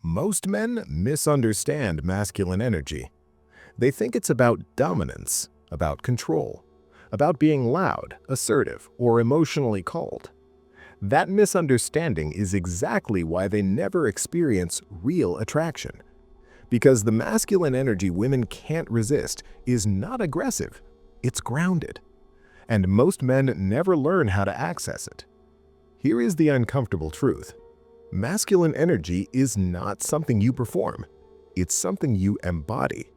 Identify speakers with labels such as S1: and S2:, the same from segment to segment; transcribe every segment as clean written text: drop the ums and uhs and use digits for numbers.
S1: Most men misunderstand masculine energy. They think it's about dominance, about control, about being loud, assertive, or emotionally cold. That misunderstanding is exactly why they never experience real attraction. Because the masculine energy women can't resist is not aggressive, it's grounded. And most men never learn how to access it. Here is the uncomfortable truth. Masculine energy is not something you perform. It's something you embody.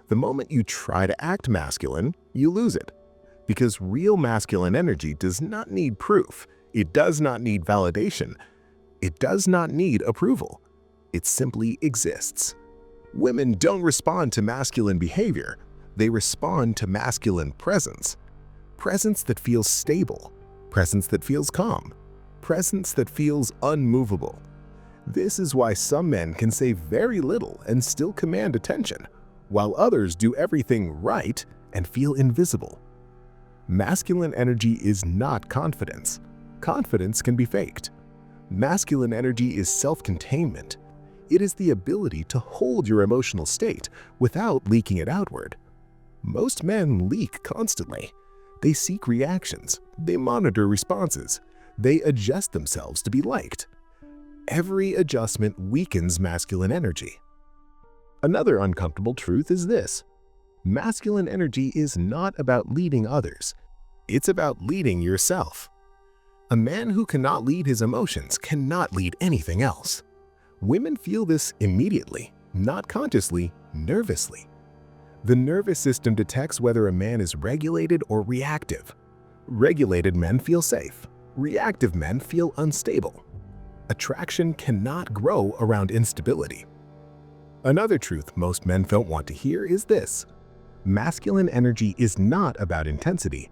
S1: The moment you try to act masculine, you lose it. Because real masculine energy does not need proof. It does not need validation. It does not need approval. It simply exists. Women don't respond to masculine behavior. They respond to masculine presence. Presence that feels stable. Presence that feels calm. Presence that feels unmovable. This is why some men can say very little and still command attention, while others do everything right and feel invisible. Masculine energy is not confidence. Confidence can be faked. Masculine energy is self-containment. It is the ability to hold your emotional state without leaking it outward. Most men leak constantly. They seek reactions. They monitor responses. They adjust themselves to be liked. Every adjustment weakens masculine energy. Another uncomfortable truth is this. Masculine energy is not about leading others. It's about leading yourself. A man who cannot lead his emotions cannot lead anything else. Women feel this immediately, not consciously, nervously. The nervous system detects whether a man is regulated or reactive. Regulated men feel safe. Reactive men feel unstable. Attraction cannot grow around instability. Another truth most men don't want to hear is this. Masculine energy is not about intensity.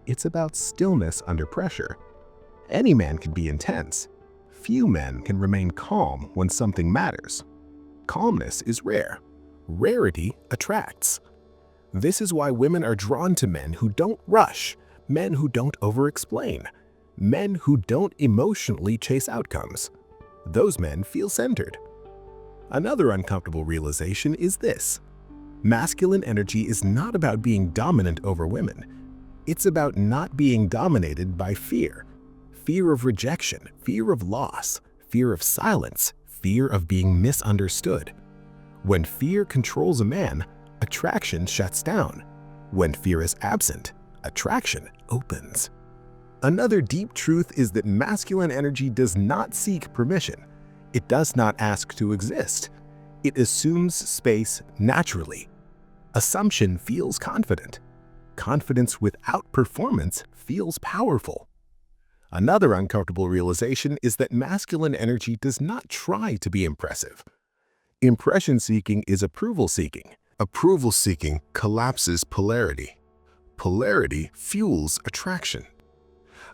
S1: It's about stillness under pressure. Any man can be intense. Few men can remain calm when something matters. Calmness is rare. Rarity attracts. This is why women are drawn to men who don't rush, men who don't over-explain, men who don't emotionally chase outcomes. Those men feel centered. Another uncomfortable realization is this. Masculine energy is not about being dominant over women. It's about not being dominated by fear. Fear of rejection, fear of loss, fear of silence, fear of being misunderstood. When fear controls a man, attraction shuts down. When fear is absent, attraction opens. Another deep truth is that masculine energy does not seek permission. It does not ask to exist. It assumes space naturally. Assumption feels confident. Confidence without performance feels powerful. Another uncomfortable realization is that masculine energy does not try to be impressive. Impression seeking is approval seeking. Approval seeking collapses polarity. Polarity fuels attraction.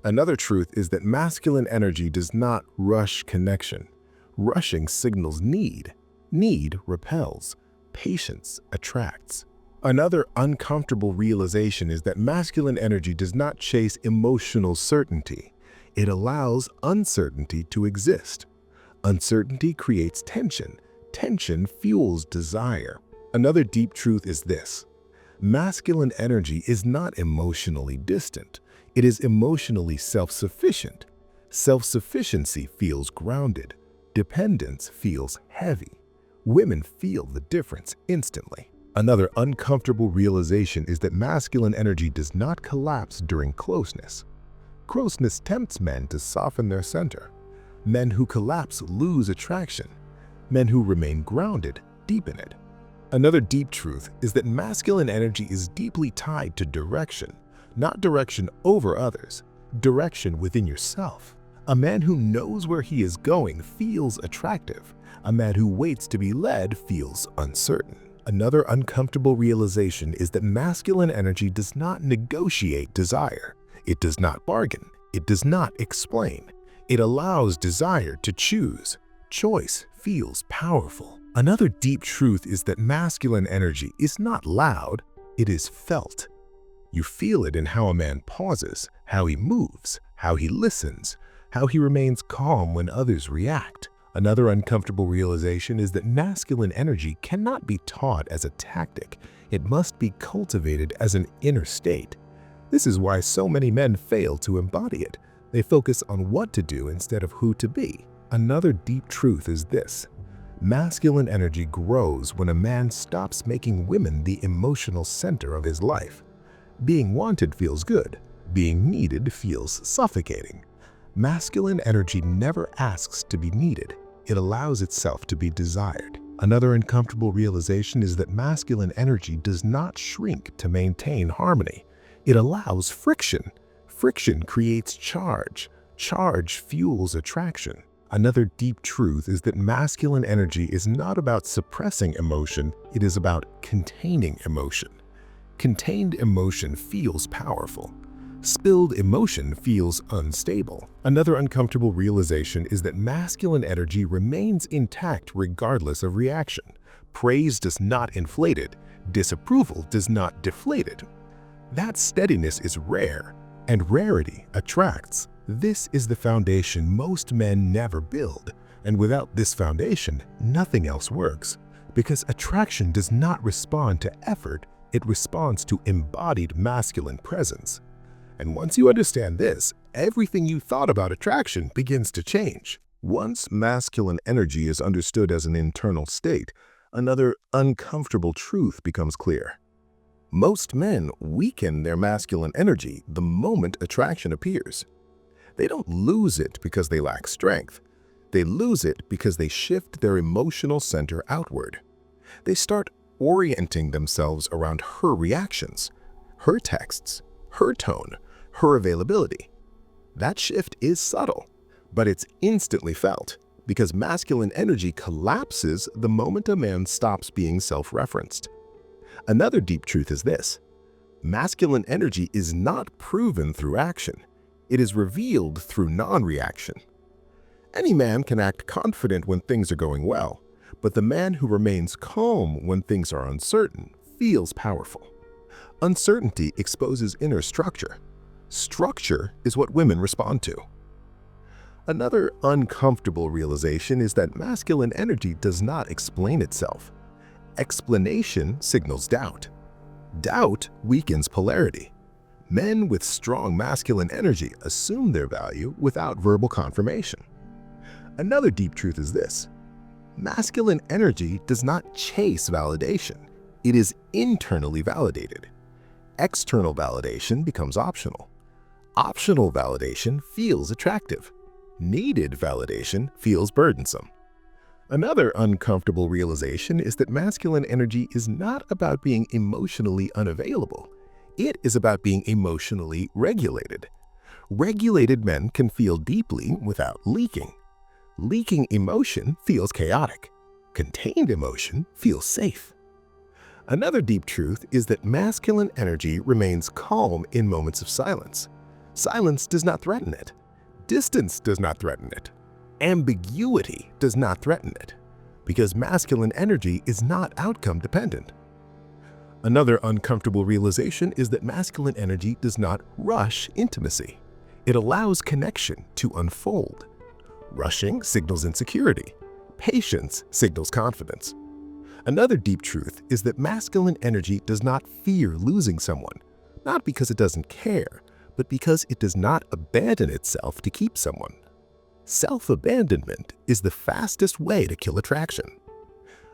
S1: Another truth is that masculine energy does not rush connection. Rushing signals need. Need repels. Patience attracts. Another uncomfortable realization is that masculine energy does not chase emotional certainty. It allows uncertainty to exist. Uncertainty creates tension. Tension fuels desire. Another deep truth is this. Masculine energy is not emotionally distant. It is emotionally self-sufficient. Self-sufficiency feels grounded. Dependence feels heavy. Women feel the difference instantly. Another uncomfortable realization is that masculine energy does not collapse during closeness. Closeness tempts men to soften their center. Men who collapse lose attraction. Men who remain grounded deepen it. Another deep truth is that masculine energy is deeply tied to direction, not direction over others, direction within yourself. A man who knows where he is going feels attractive. A man who waits to be led feels uncertain. Another uncomfortable realization is that masculine energy does not negotiate desire. It does not bargain. It does not explain. It allows desire to choose. Choice feels powerful. Another deep truth is that masculine energy is not loud, it is felt. You feel it in how a man pauses, how he moves, how he listens, how he remains calm when others react. Another uncomfortable realization is that masculine energy cannot be taught as a tactic. It must be cultivated as an inner state. This is why so many men fail to embody it. They focus on what to do instead of who to be. Another deep truth is this: masculine energy grows when a man stops making women the emotional center of his life. Being wanted feels good. Being needed feels suffocating. Masculine energy never asks to be needed. It allows itself to be desired. Another uncomfortable realization is that masculine energy does not shrink to maintain harmony. It allows friction. Friction creates charge. Charge fuels attraction. Another deep truth is that masculine energy is not about suppressing emotion, it is about containing emotion. Contained emotion feels powerful. Spilled emotion feels unstable. Another uncomfortable realization is that masculine energy remains intact regardless of reaction. Praise does not inflate it. Disapproval does not deflate it. That steadiness is rare, and rarity attracts. This is the foundation most men never build, and without this foundation, nothing else works. Because attraction does not respond to effort, it responds to embodied masculine presence. And once you understand this, everything you thought about attraction begins to change. Once masculine energy is understood as an internal state, another uncomfortable truth becomes clear. Most men weaken their masculine energy the moment attraction appears. They don't lose it because they lack strength. They lose it because they shift their emotional center outward. They start orienting themselves around her reactions, her texts, her tone, her availability. That shift is subtle, but it's instantly felt because masculine energy collapses the moment a man stops being self-referenced. Another deep truth is this: masculine energy is not proven through action. It is revealed through non-reaction. Any man can act confident when things are going well, but the man who remains calm when things are uncertain feels powerful. Uncertainty exposes inner structure. Structure is what women respond to. Another uncomfortable realization is that masculine energy does not explain itself. Explanation signals doubt. Doubt weakens polarity. Men with strong masculine energy assume their value without verbal confirmation. Another deep truth is this: masculine energy does not chase validation. It is internally validated. External validation becomes optional. Optional validation feels attractive. Needed validation feels burdensome. Another uncomfortable realization is that masculine energy is not about being emotionally unavailable. It is about being emotionally regulated. Regulated men can feel deeply without leaking. Leaking emotion feels chaotic. Contained emotion feels safe. Another deep truth is that masculine energy remains calm in moments of silence. Silence does not threaten it. Distance does not threaten it. Ambiguity does not threaten it, because masculine energy is not outcome dependent. Another uncomfortable realization is that masculine energy does not rush intimacy. It allows connection to unfold. Rushing signals insecurity. Patience signals confidence. Another deep truth is that masculine energy does not fear losing someone, not because it doesn't care, but because it does not abandon itself to keep someone. Self-abandonment is the fastest way to kill attraction.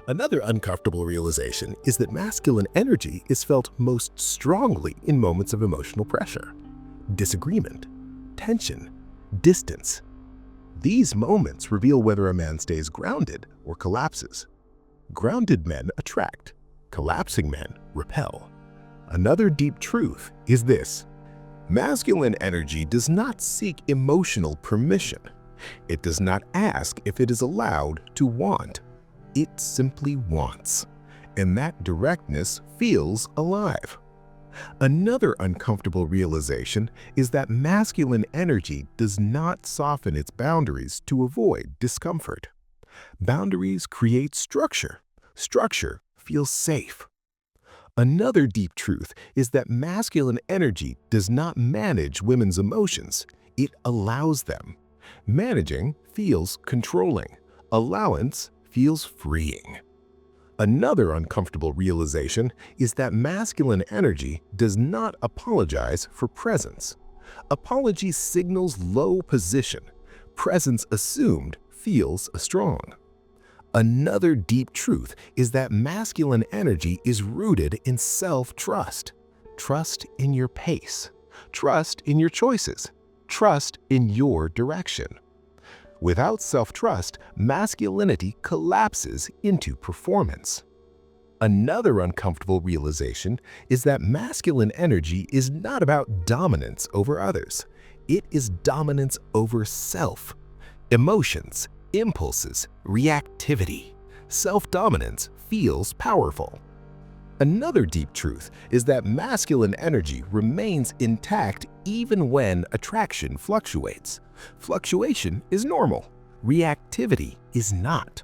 S1: Another uncomfortable realization is that masculine energy is felt most strongly in moments of emotional pressure, disagreement, tension, distance. These moments reveal whether a man stays grounded or collapses. Grounded men attract, collapsing men repel. Another deep truth is this: masculine energy does not seek emotional permission. It does not ask if it is allowed to want. It simply wants, and that directness feels alive. Another uncomfortable realization is that masculine energy does not soften its boundaries to avoid discomfort. Boundaries create structure. Structure feels safe. Another deep truth is that masculine energy does not manage women's emotions. It allows them. Managing feels controlling. Allowance feels freeing. Another uncomfortable realization is that masculine energy does not apologize for presence. Apology signals low position. Presence assumed feels strong. Another deep truth is that masculine energy is rooted in self-trust. Trust in your pace. Trust in your choices. Trust in your direction. Without self-trust, masculinity collapses into performance. Another uncomfortable realization is that masculine energy is not about dominance over others. It is dominance over self. Emotions, impulses, reactivity. Self-dominance feels powerful. Another deep truth is that masculine energy remains intact even when attraction fluctuates. Fluctuation is normal. Reactivity is not.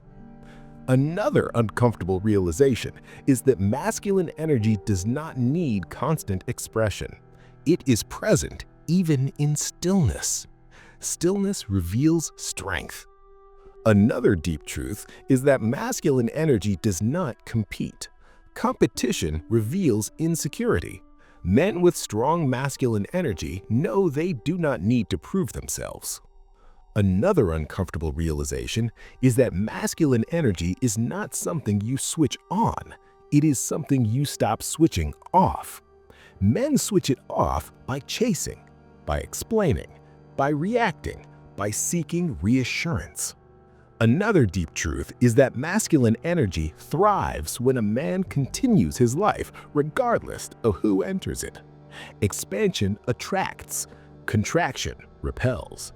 S1: Another uncomfortable realization is that masculine energy does not need constant expression. It is present even in stillness. Stillness reveals strength. Another deep truth is that masculine energy does not compete. Competition reveals insecurity. Men with strong masculine energy know they do not need to prove themselves. Another uncomfortable realization is that masculine energy is not something you switch on. It is something you stop switching off. Men switch it off by chasing, by explaining, by reacting, by seeking reassurance. Another deep truth is that masculine energy thrives when a man continues his life regardless of who enters it. Expansion attracts, contraction repels.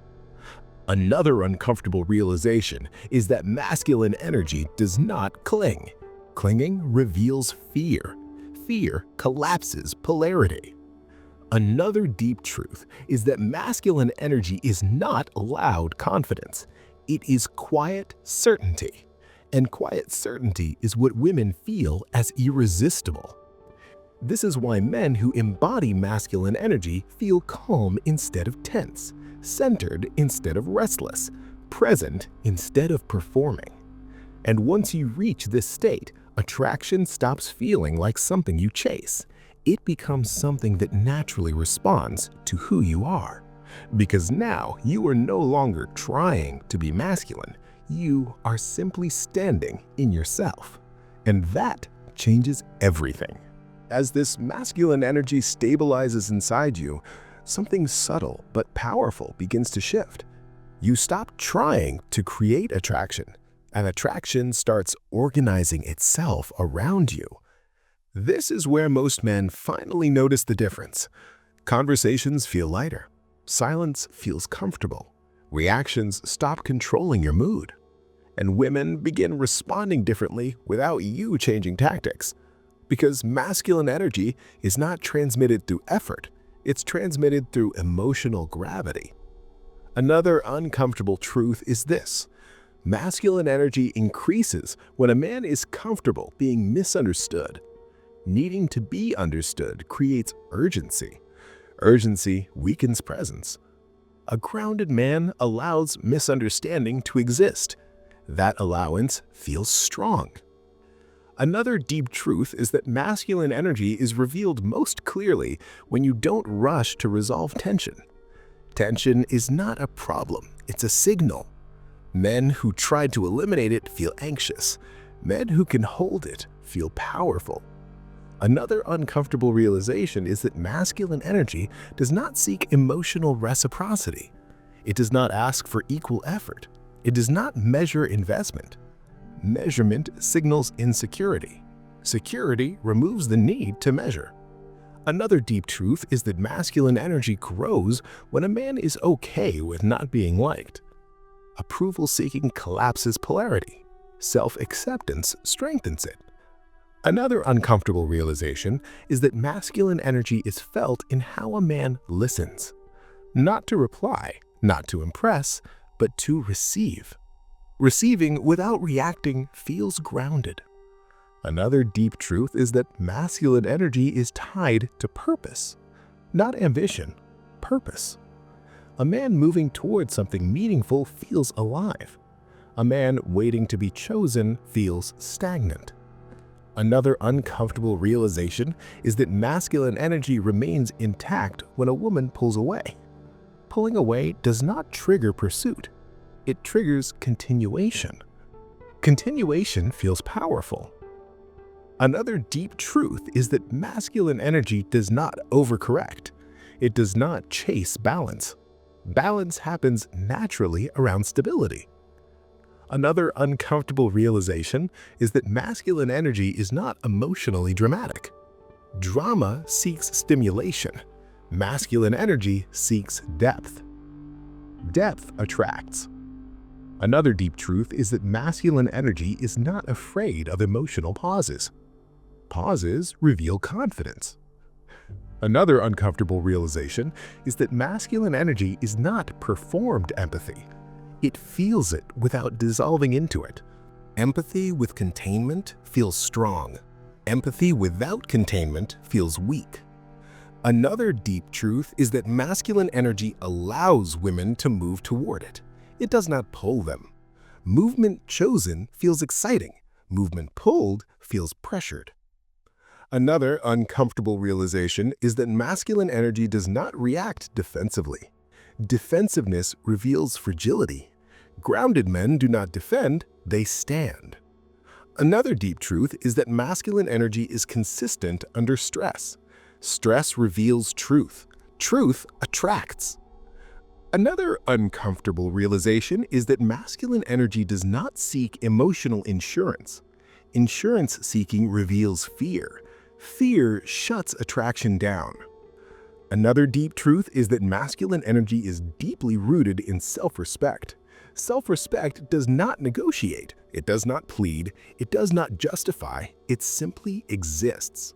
S1: Another uncomfortable realization is that masculine energy does not cling. Clinging reveals fear. Fear collapses polarity. Another deep truth is that masculine energy is not loud confidence. It is quiet certainty. And quiet certainty is what women feel as irresistible. This is why men who embody masculine energy feel calm instead of tense, centered instead of restless, present instead of performing. And once you reach this state, attraction stops feeling like something you chase. It becomes something that naturally responds to who you are. Because now you are no longer trying to be masculine. You are simply standing in yourself. And that changes everything. As this masculine energy stabilizes inside you, something subtle but powerful begins to shift. You stop trying to create attraction, and attraction starts organizing itself around you. This is where most men finally notice the difference. Conversations feel lighter. Silence feels comfortable. Reactions stop controlling your mood. And women begin responding differently without you changing tactics. Because masculine energy is not transmitted through effort. It's transmitted through emotional gravity. Another uncomfortable truth is this. Masculine energy increases when a man is comfortable being misunderstood. Needing to be understood creates urgency. Urgency weakens presence. A grounded man allows misunderstanding to exist. That allowance feels strong. Another deep truth is that masculine energy is revealed most clearly when you don't rush to resolve tension. Tension is not a problem, it's a signal. Men who try to eliminate it feel anxious. Men who can hold it feel powerful. Another uncomfortable realization is that masculine energy does not seek emotional reciprocity. It does not ask for equal effort. It does not measure investment. Measurement signals insecurity. Security removes the need to measure. Another deep truth is that masculine energy grows when a man is okay with not being liked. Approval-seeking collapses polarity. Self-acceptance strengthens it. Another uncomfortable realization is that masculine energy is felt in how a man listens. Not to reply, not to impress, but to receive. Receiving without reacting feels grounded. Another deep truth is that masculine energy is tied to purpose. Not ambition, purpose. A man moving towards something meaningful feels alive. A man waiting to be chosen feels stagnant. Another uncomfortable realization is that masculine energy remains intact when a woman pulls away. Pulling away does not trigger pursuit. It triggers continuation. Continuation feels powerful. Another deep truth is that masculine energy does not overcorrect. It does not chase balance. Balance happens naturally around stability. Another uncomfortable realization is that masculine energy is not emotionally dramatic. Drama seeks stimulation. Masculine energy seeks depth. Depth attracts. Another deep truth is that masculine energy is not afraid of emotional pauses. Pauses reveal confidence. Another uncomfortable realization is that masculine energy is not performed empathy. It feels it without dissolving into it. Empathy with containment feels strong. Empathy without containment feels weak. Another deep truth is that masculine energy allows women to move toward it. It does not pull them. Movement chosen feels exciting. Movement pulled feels pressured. Another uncomfortable realization is that masculine energy does not react defensively. Defensiveness reveals fragility. Grounded men do not defend, they stand. Another deep truth is that masculine energy is consistent under stress. Stress reveals truth. Truth attracts. Another uncomfortable realization is that masculine energy does not seek emotional insurance. Insurance seeking reveals fear. Fear shuts attraction down. Another deep truth is that masculine energy is deeply rooted in self-respect. Self-respect does not negotiate, it does not plead, it does not justify, it simply exists.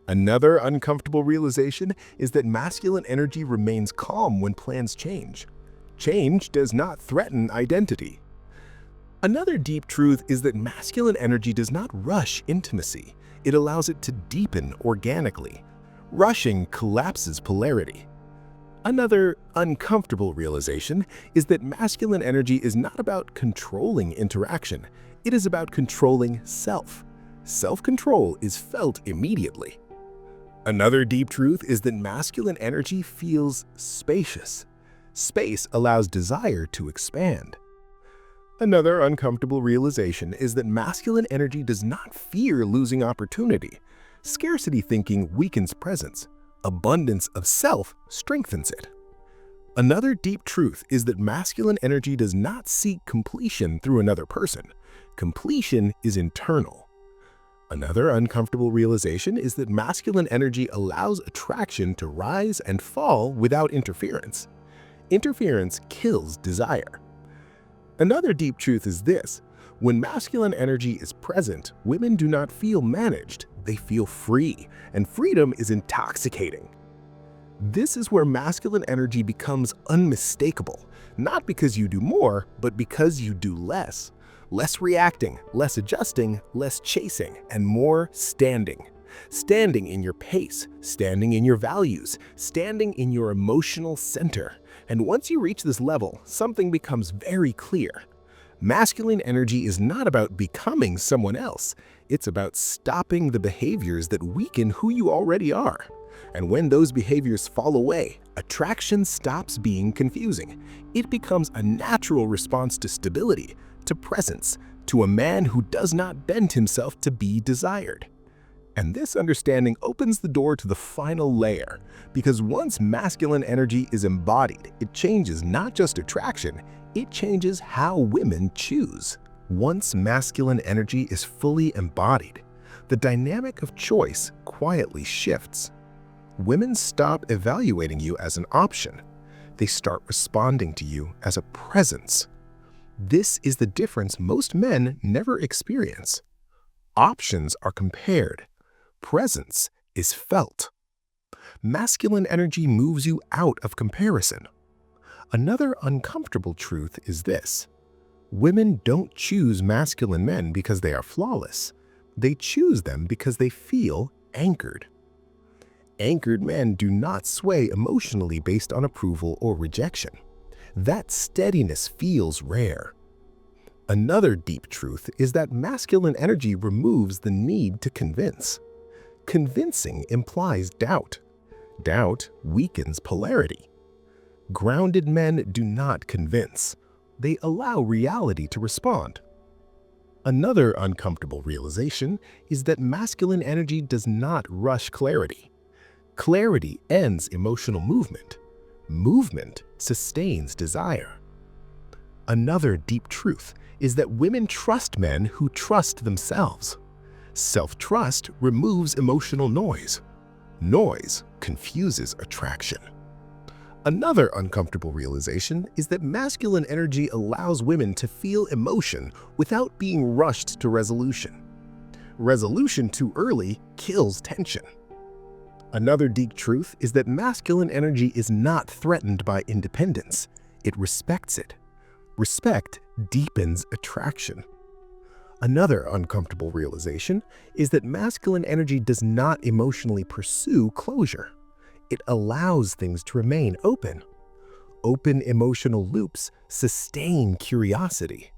S1: Another uncomfortable realization is that masculine energy remains calm when plans change. Change does not threaten identity. Another deep truth is that masculine energy does not rush intimacy. It allows it to deepen organically. Rushing collapses polarity. Another uncomfortable realization is that masculine energy is not about controlling interaction. It is about controlling self. Self-control is felt immediately. Another deep truth is that masculine energy feels spacious. Space allows desire to expand. Another uncomfortable realization is that masculine energy does not fear losing opportunity. Scarcity thinking weakens presence. Abundance of self strengthens it. Another deep truth is that masculine energy does not seek completion through another person. Completion is internal. Another uncomfortable realization is that masculine energy allows attraction to rise and fall without interference. Interference kills desire. Another deep truth is this: when masculine energy is present, women do not feel managed, they feel free, and freedom is intoxicating. This is where masculine energy becomes unmistakable, not because you do more, but because you do less. Less reacting, less adjusting, less chasing, and more standing. Standing in your pace, standing in your values, standing in your emotional center. And once you reach this level, something becomes very clear. Masculine energy is not about becoming someone else. It's about stopping the behaviors that weaken who you already are. And when those behaviors fall away, attraction stops being confusing. It becomes a natural response to stability, to presence, to a man who does not bend himself to be desired. And this understanding opens the door to the final layer, because once masculine energy is embodied, it changes not just attraction, it changes how women choose. Once masculine energy is fully embodied, the dynamic of choice quietly shifts. Women stop evaluating you as an option. They start responding to you as a presence. This is the difference most men never experience. Options are compared. Presence is felt. Masculine energy moves you out of comparison. Another uncomfortable truth is this: women don't choose masculine men because they are flawless. They choose them because they feel anchored. Anchored men do not sway emotionally based on approval or rejection. That steadiness feels rare. Another deep truth is that masculine energy removes the need to convince. Convincing implies doubt. Doubt weakens polarity. Grounded men do not convince. They allow reality to respond. Another uncomfortable realization is that masculine energy does not rush clarity. Clarity ends emotional movement. Movement sustains desire. Another deep truth is that women trust men who trust themselves. Self-trust removes emotional noise. Noise confuses attraction. Another uncomfortable realization is that masculine energy allows women to feel emotion without being rushed to resolution. Resolution too early kills tension. Another deep truth is that masculine energy is not threatened by independence. It respects it. Respect deepens attraction. Another uncomfortable realization is that masculine energy does not emotionally pursue closure. It allows things to remain open. Open emotional loops sustain curiosity.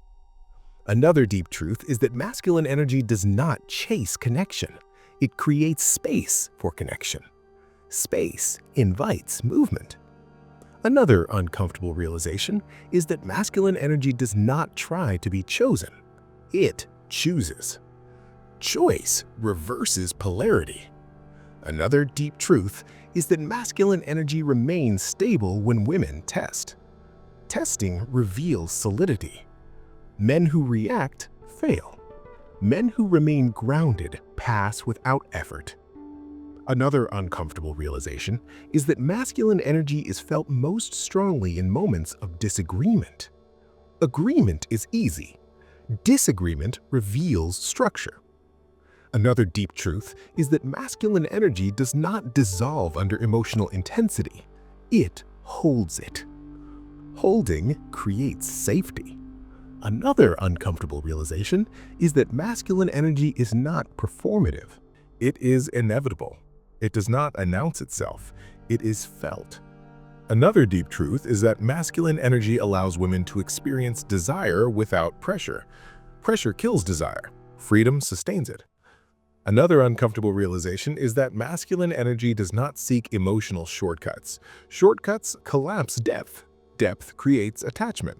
S1: Another deep truth is that masculine energy does not chase connection. It creates space for connection. Space invites movement. Another uncomfortable realization is that masculine energy does not try to be chosen. It chooses. Choice reverses polarity. Another deep truth is that masculine energy remains stable when women test. Testing reveals solidity. Men who react fail. Men who remain grounded pass without effort. Another uncomfortable realization is that masculine energy is felt most strongly in moments of disagreement. Agreement is easy. Disagreement reveals structure. Another deep truth is that masculine energy does not dissolve under emotional intensity. It holds it. Holding creates safety. Another uncomfortable realization is that masculine energy is not performative. It is inevitable. It does not announce itself. It is felt. Another deep truth is that masculine energy allows women to experience desire without pressure. Pressure kills desire. Freedom sustains it. Another uncomfortable realization is that masculine energy does not seek emotional shortcuts. Shortcuts collapse depth. Depth creates attachment.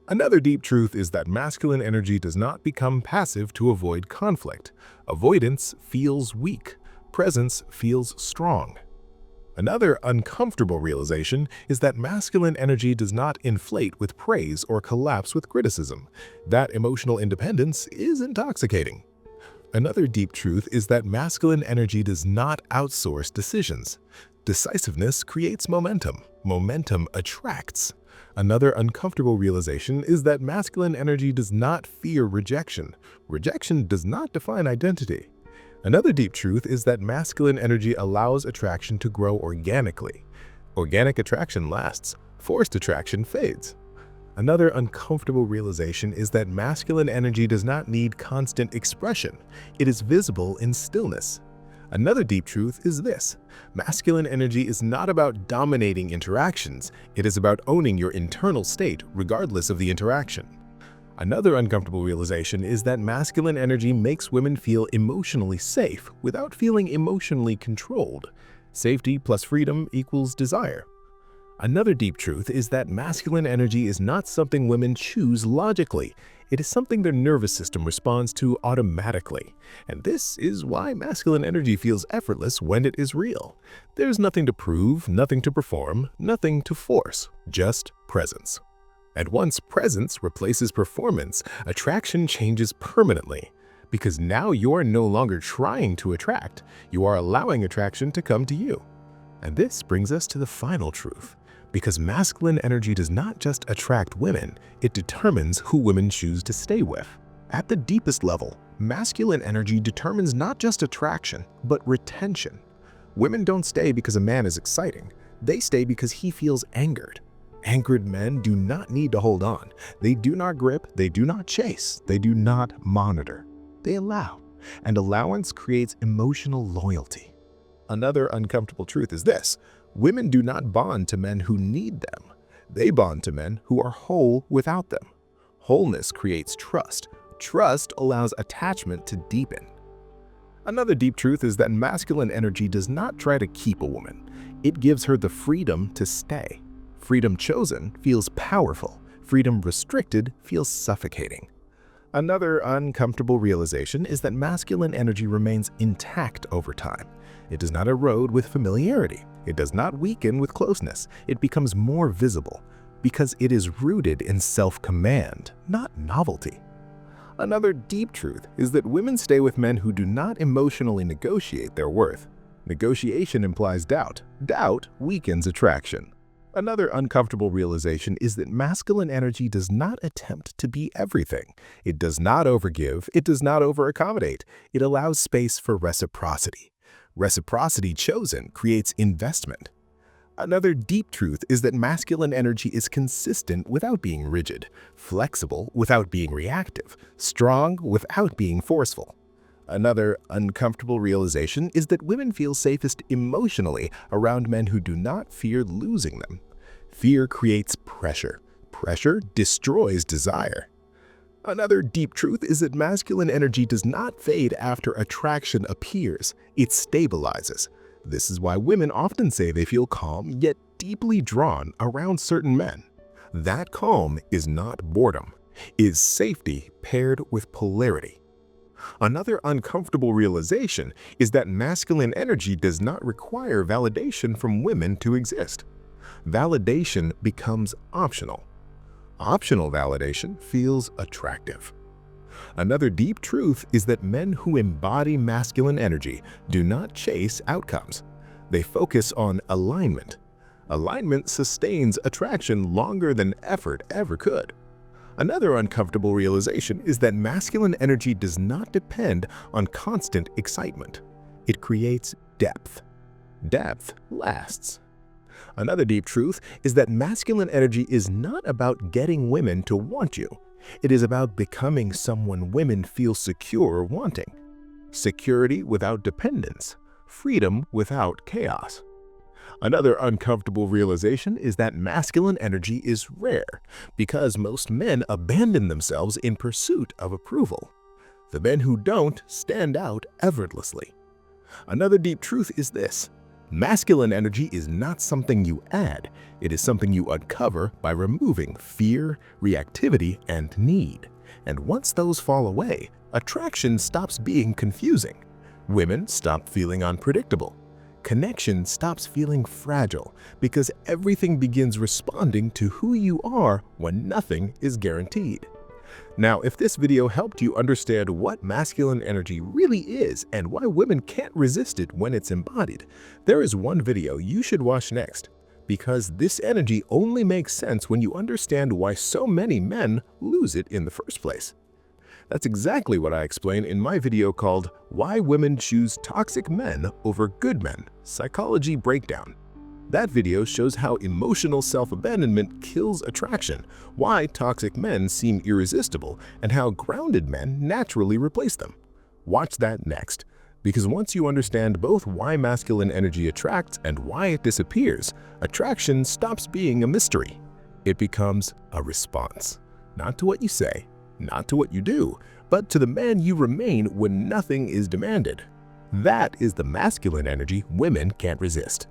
S1: Another deep truth is that masculine energy does not become passive to avoid conflict. Avoidance feels weak. Presence feels strong. Another uncomfortable realization is that masculine energy does not inflate with praise or collapse with criticism. That emotional independence is intoxicating. Another deep truth is that masculine energy does not outsource decisions. Decisiveness creates momentum. Momentum attracts. Another uncomfortable realization is that masculine energy does not fear rejection. Rejection does not define identity. Another deep truth is that masculine energy allows attraction to grow organically. Organic attraction lasts. Forced attraction fades. Another uncomfortable realization is that masculine energy does not need constant expression. It is visible in stillness. Another deep truth is this: masculine energy is not about dominating interactions. It is about owning your internal state regardless of the interaction. Another uncomfortable realization is that masculine energy makes women feel emotionally safe without feeling emotionally controlled. Safety plus freedom equals desire. Another deep truth is that masculine energy is not something women choose logically. It is something their nervous system responds to automatically. And this is why masculine energy feels effortless when it is real. There's nothing to prove, nothing to perform, nothing to force, just presence. And once presence replaces performance, attraction changes permanently. Because now you're no longer trying to attract, you are allowing attraction to come to you. And this brings us to the final truth. Because masculine energy does not just attract women, it determines who women choose to stay with. At the deepest level, masculine energy determines not just attraction, but retention. Women don't stay because a man is exciting. They stay because he feels angered. Angered men do not need to hold on. They do not grip, they do not chase, they do not monitor. They allow, and allowance creates emotional loyalty. Another uncomfortable truth is this: women do not bond to men who need them. They bond to men who are whole without them. Wholeness creates trust. Trust allows attachment to deepen. Another deep truth is that masculine energy does not try to keep a woman. It gives her the freedom to stay. Freedom chosen feels powerful. Freedom restricted feels suffocating. Another uncomfortable realization is that masculine energy remains intact over time. It does not erode with familiarity. It does not weaken with closeness. It becomes more visible because it is rooted in self-command, not novelty. Another deep truth is that women stay with men who do not emotionally negotiate their worth. Negotiation implies doubt. Doubt weakens attraction. Another uncomfortable realization is that masculine energy does not attempt to be everything. It does not overgive. It does not over-accommodate. It allows space for reciprocity. Reciprocity chosen creates investment. Another deep truth is that masculine energy is consistent without being rigid, flexible without being reactive, strong without being forceful. Another uncomfortable realization is that women feel safest emotionally around men who do not fear losing them. Fear creates pressure. Pressure destroys desire. Another deep truth is that masculine energy does not fade after attraction appears. It stabilizes. This is why women often say they feel calm yet deeply drawn around certain men. That calm is not boredom, is safety paired with polarity. Another uncomfortable realization is that masculine energy does not require validation from women to exist. Validation becomes optional. Optional validation feels attractive. Another deep truth is that men who embody masculine energy do not chase outcomes. They focus on alignment. Alignment sustains attraction longer than effort ever could. Another uncomfortable realization is that masculine energy does not depend on constant excitement. It creates depth. Depth lasts. Another deep truth is that masculine energy is not about getting women to want you. It is about becoming someone women feel secure wanting. Security without dependence. Freedom without chaos. Another uncomfortable realization is that masculine energy is rare because most men abandon themselves in pursuit of approval. The men who don't stand out effortlessly. Another deep truth is this: masculine energy is not something you add, it is something you uncover by removing fear, reactivity, and need. And once those fall away, attraction stops being confusing. Women stop feeling unpredictable. Connection stops feeling fragile because everything begins responding to who you are when nothing is guaranteed. Now, if this video helped you understand what masculine energy really is and why women can't resist it when it's embodied, there is one video you should watch next, because this energy only makes sense when you understand why so many men lose it in the first place. That's exactly what I explain in my video called Why Women Choose Toxic Men Over Good Men, Psychology Breakdown. That video shows how emotional self-abandonment kills attraction, why toxic men seem irresistible, and how grounded men naturally replace them. Watch that next, because once you understand both why masculine energy attracts and why it disappears, attraction stops being a mystery. It becomes a response, not to what you say, not to what you do, but to the man you remain when nothing is demanded. That is the masculine energy women can't resist.